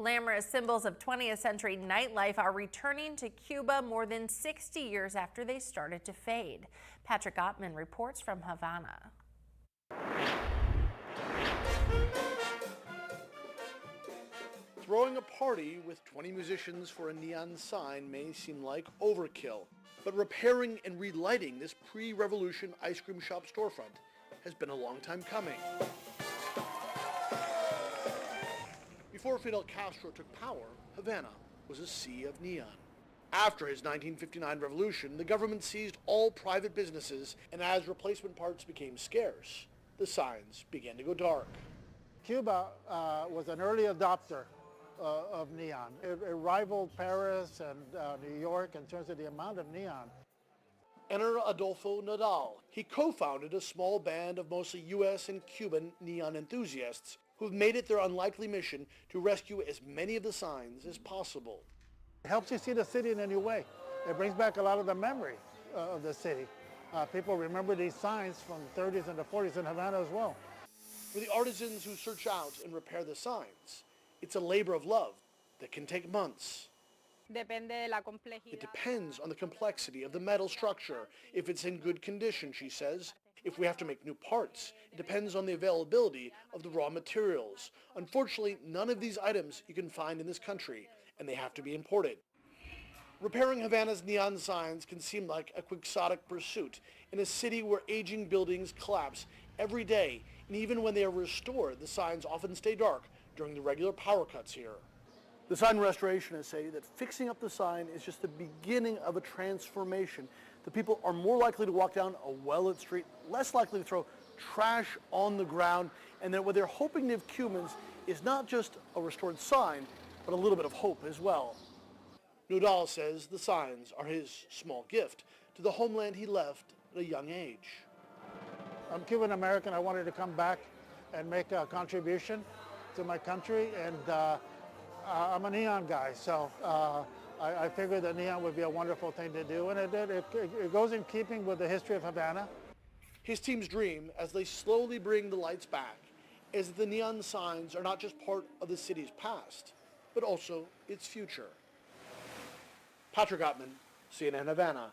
Glamorous symbols of 20th century nightlife are returning to Cuba more than 60 years after they started to fade. Patrick Ottman reports from Havana. Throwing a party with 20 musicians for a neon sign may seem like overkill, but repairing and relighting this pre-revolution ice cream shop storefront has been a long time coming. Before Fidel Castro took power, Havana was a sea of neon. After his 1959 revolution, the government seized all private businesses, and as replacement parts became scarce, the signs began to go dark. Cuba was an early adopter of neon. It rivaled Paris and New York in terms of the amount of neon. Enter Adolfo Nadal. He co-founded a small band of mostly U.S. and Cuban neon enthusiasts who've made it their unlikely mission to rescue as many of the signs as possible. It helps you see the city in a new way. It brings back a lot of the memory of the city. People remember these signs from the 30s and the 40s in Havana as well. For the artisans who search out and repair the signs, it's a labor of love that can take months. It depends on the complexity of the metal structure, if it's in good condition, she says. If we have to make new parts, it depends on the availability of the raw materials. Unfortunately, none of these items you can find in this country, and they have to be imported. Repairing Havana's neon signs can seem like a quixotic pursuit in a city where aging buildings collapse every day, and even when they are restored, the signs often stay dark during the regular power cuts here. The sign restorationists say that fixing up the sign is just the beginning of a transformation. The people are more likely to walk down a well-lit street, less likely to throw trash on the ground, and that what they're hoping to give Cubans is not just a restored sign, but a little bit of hope as well. Nadal says the signs are his small gift to the homeland he left at a young age. I'm Cuban American. I wanted to come back and make a contribution to my country, and I'm a neon guy, so I figured that neon would be a wonderful thing to do, and it goes in keeping with the history of Havana. His team's dream, as they slowly bring the lights back, is that the neon signs are not just part of the city's past, but also its future. Patrick Ottman, CNN Havana.